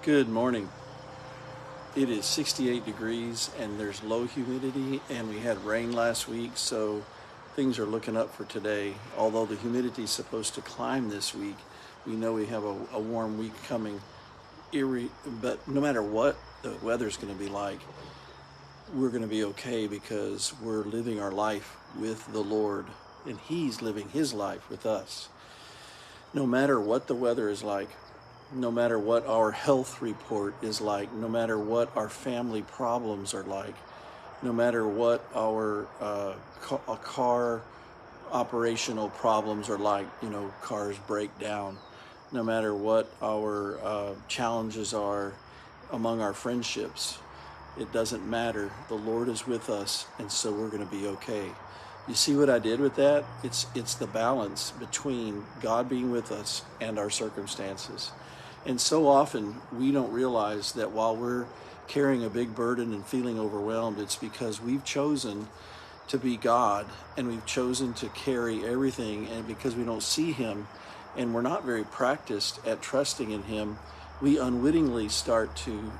Good morning. It is 68 degrees and there's low humidity, and we had rain last week, so things are looking up for today. Although the humidity is supposed to climb this week, we know we have a warm week coming. But no matter what the weather's going to be like, we're going to be okay because we're living our life with the Lord, and He's living His life with us. No matter what the weather is like, no matter what our health report is like, no matter what our family problems are like, no matter what our car operational problems are like, cars break down, no matter what our challenges are among our friendships, it doesn't matter. The Lord is with us, and so we're going to be okay. You see what I did with that? It's the balance between God being with us and our circumstances. And so often we don't realize that while we're carrying a big burden and feeling overwhelmed, it's because we've chosen to be God, and we've chosen to carry everything, and because we don't see Him and we're not very practiced at trusting in Him, we unwittingly start to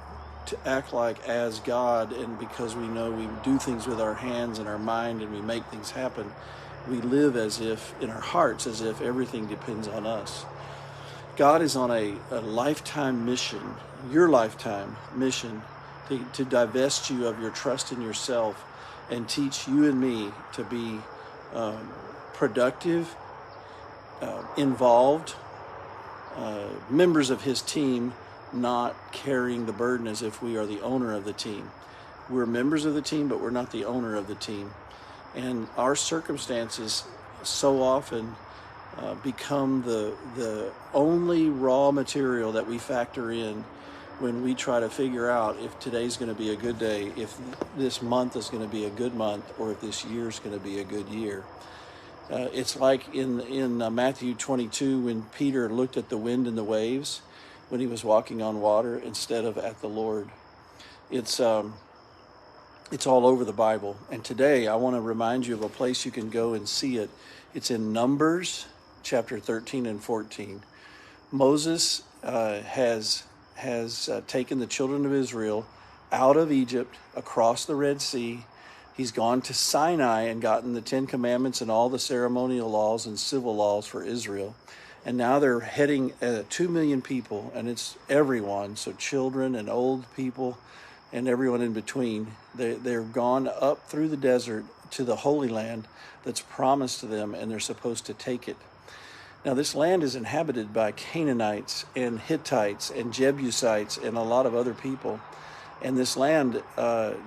act like as God, and because we know we do things with our hands and our mind and we make things happen, we live as if, in our hearts, as if everything depends on us. God is on a lifetime mission, your lifetime mission, to divest you of your trust in yourself and teach you and me to be productive, involved, members of His team, not carrying the burden as if we are the owner of the team. We're members of the team, but we're not the owner of the team. And our circumstances so often become the only raw material that we factor in when we try to figure out if today's going to be a good day, if this month is going to be a good month, or if this year is going to be a good year. It's like in Matthew 22, when Peter looked at the wind and the waves when he was walking on water instead of at the Lord. It's all over the Bible. And today I want to remind you of a place you can go and see it. It's in Numbers chapter 13 and 14. Moses has taken the children of Israel out of Egypt, across the Red Sea. He's gone to Sinai and gotten the 10 Commandments and all the ceremonial laws and civil laws for Israel. And now they're heading 2 million people, and it's everyone, so children and old people and everyone in between. They're gone up through the desert to the Holy Land that's promised to them, and they're supposed to take it. Now, this land is inhabited by Canaanites and Hittites and Jebusites and a lot of other people. And this land,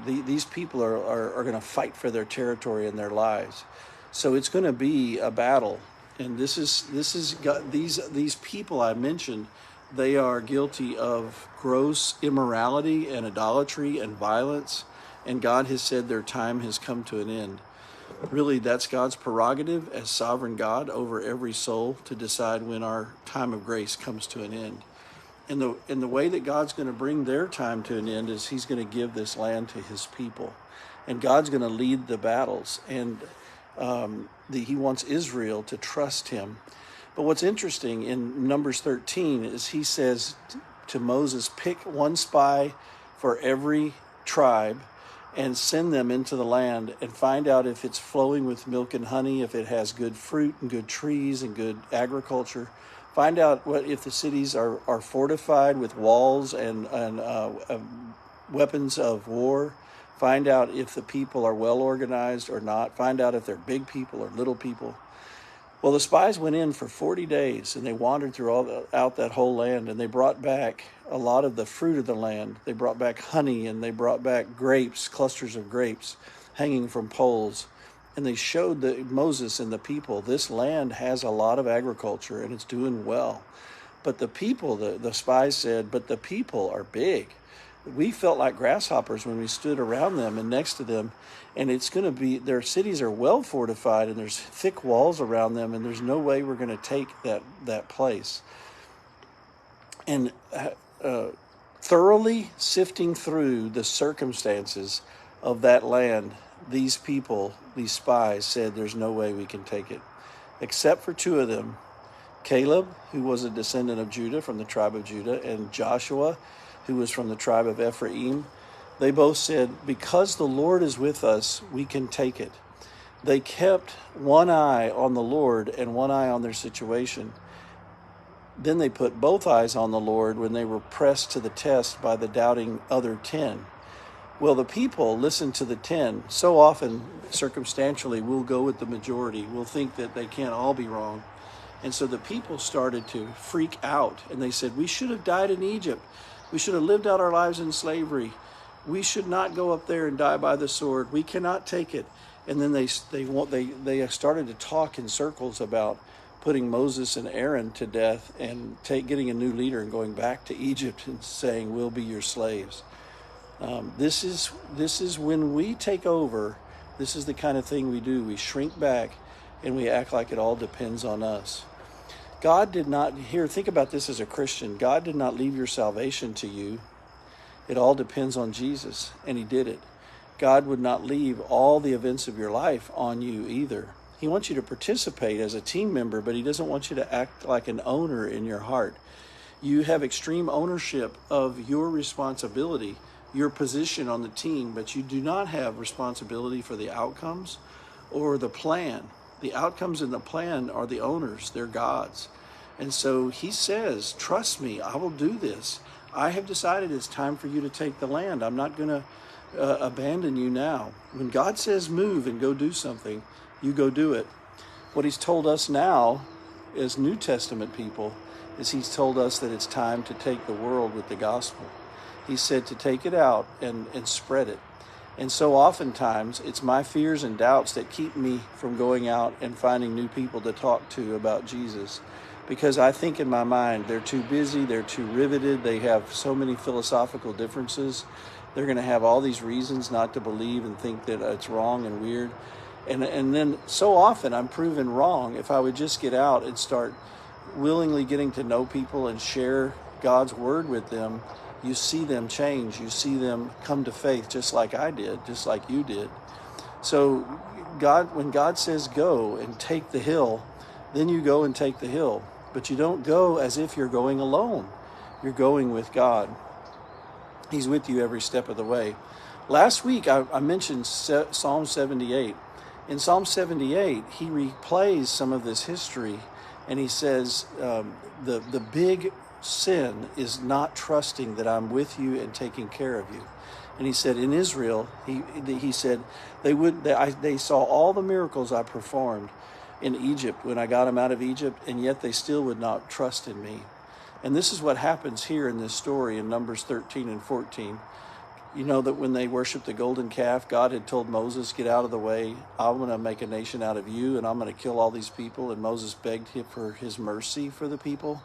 these people are going to fight for their territory and their lives. So it's going to be a battle. And these people I mentioned, they are guilty of gross immorality and idolatry and violence. And God has said their time has come to an end. Really, that's God's prerogative as sovereign God over every soul to decide when our time of grace comes to an end. And the way that God's going to bring their time to an end is He's going to give this land to His people. And God's going to lead the battles. And He wants Israel to trust Him. But what's interesting in Numbers 13 is He says to Moses, pick one spy for every tribe and send them into the land and find out if it's flowing with milk and honey, if it has good fruit and good trees and good agriculture. Find out if the cities are fortified with walls and weapons of war. Find out if the people are well organized or not. Find out if they're big people or little people. Well, the spies went in for 40 days, and they wandered throughout that whole land, and they brought back a lot of the fruit of the land. They brought back honey, and they brought back grapes, clusters of grapes hanging from poles. And they showed Moses and the people, this land has a lot of agriculture, and it's doing well. But the people, the spies said, but the people are big. We felt like grasshoppers when we stood around them and next to them. And it's going to be, their cities are well fortified, and there's thick walls around them, and there's no way we're going to take that place. And thoroughly sifting through the circumstances of that land, these people, these spies, said there's no way we can take it. Except for two of them, Caleb, who was a descendant of Judah from the tribe of Judah, and Joshua, who was from the tribe of Ephraim, they both said, because the Lord is with us, we can take it. They kept one eye on the Lord and one eye on their situation. Then they put both eyes on the Lord when they were pressed to the test by the doubting other 10. Well, the people listened to the 10. So often, circumstantially, we'll go with the majority. We'll think that they can't all be wrong. And so the people started to freak out, and they said, we should have died in Egypt. We should have lived out our lives in slavery. We should not go up there and die by the sword. We cannot take it. And then they started to talk in circles about putting Moses and Aaron to death and getting a new leader and going back to Egypt and saying, we'll be your slaves. This is when we take over. This is the kind of thing we do. We shrink back and we act like it all depends on us. God did not, think about this as a Christian. God did not leave your salvation to you. It all depends on Jesus, and he did it. God would not leave all the events of your life on you either. He wants you to participate as a team member, but he doesn't want you to act like an owner in your heart. You have extreme ownership of your responsibility, your position on the team, but you do not have responsibility for the outcomes or the plan. The outcomes and the plan are the owners. They're God's. And so he says, trust me, I will do this. I have decided it's time for you to take the land. I'm not going to abandon you now. When God says move and go do something, you go do it. What he's told us now as New Testament people is he's told us that it's time to take the world with the gospel. He said to take it out and spread it. And so oftentimes it's my fears and doubts that keep me from going out and finding new people to talk to about Jesus. Because I think in my mind, they're too busy, they're too riveted, they have so many philosophical differences. They're going to have all these reasons not to believe and think that it's wrong and weird. And then so often I'm proven wrong. If I would just get out and start willingly getting to know people and share God's word with them, you see them change. You see them come to faith just like I did, just like you did. So when God says go and take the hill, then you go and take the hill. But you don't go as if you're going alone. You're going with God. He's with you every step of the way. Last week, I mentioned Psalm 78. In Psalm 78, he replays some of this history, and he says, the big sin is not trusting that I'm with you and taking care of you. And he said, in Israel, he said, they saw all the miracles I performed in Egypt when I got them out of Egypt, and yet they still would not trust in me. And this is what happens here in this story in Numbers 13 and 14. You know that when they worshiped the golden calf, God had told Moses, get out of the way. I'm going to make a nation out of you, and I'm going to kill all these people. And Moses begged him for his mercy for the people,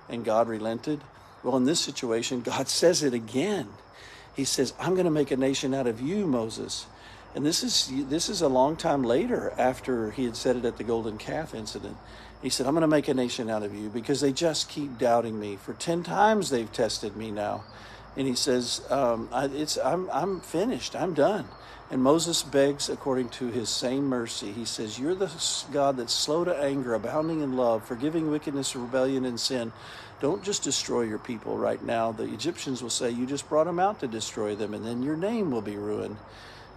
and God relented. Well, in this situation, God says it again. He says, I'm going to make a nation out of you, Moses. And this is a long time later after he had said it at the golden calf incident. He said, I'm going to make a nation out of you because they just keep doubting me. For 10 times they've tested me now. And he says, I'm finished. I'm done. And Moses begs according to his same mercy. He says, you're the God that's slow to anger, abounding in love, forgiving wickedness, rebellion, and sin. Don't just destroy your people right now. The Egyptians will say, you just brought them out to destroy them, and then your name will be ruined.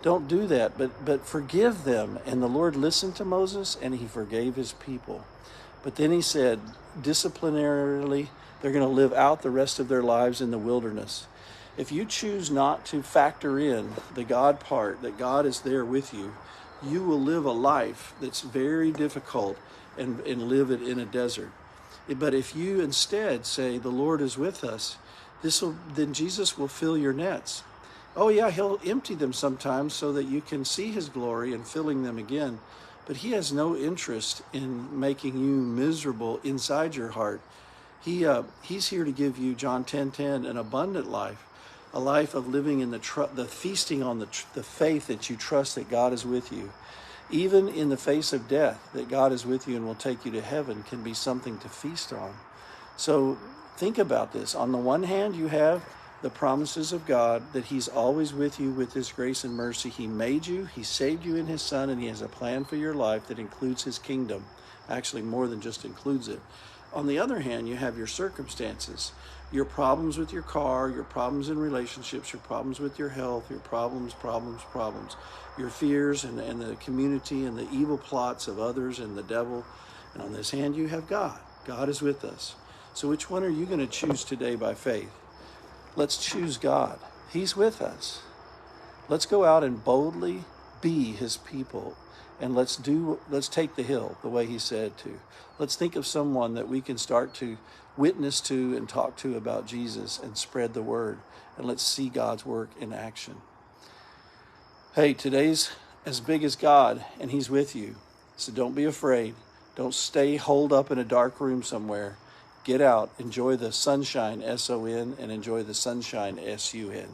Don't do that, but forgive them. And the Lord listened to Moses, and he forgave his people. But then he said, disciplinarily, they're going to live out the rest of their lives in the wilderness. If you choose not to factor in the God part, that God is there with you, you will live a life that's very difficult and live it in a desert. But if you instead say, the Lord is with us, then Jesus will fill your nets. Oh yeah, he'll empty them sometimes so that you can see his glory and filling them again. But he has no interest in making you miserable inside your heart. He's here to give you, John 10:10, an abundant life, a life of living in the feasting on the faith that you trust that God is with you. Even in the face of death, that God is with you and will take you to heaven can be something to feast on. So think about this. On the one hand, you have the promises of God that he's always with you with his grace and mercy. He made you, he saved you in his son, and he has a plan for your life that includes his kingdom. Actually, more than just includes it. On the other hand, you have your circumstances, your problems with your car, your problems in relationships, your problems with your health, your problems, your fears and the community and the evil plots of others and the devil. And on this hand, you have God. God is with us. So which one are you going to choose today by faith? Let's choose God. He's with us. Let's go out and boldly be his people. And let's take the hill the way he said to. Let's think of someone that we can start to witness to and talk to about Jesus and spread the word. And let's see God's work in action. Hey, today's as big as God, and he's with you. So don't be afraid. Don't stay holed up in a dark room somewhere. Get out, enjoy the sunshine, S-O-N, and enjoy the sunshine, S-U-N.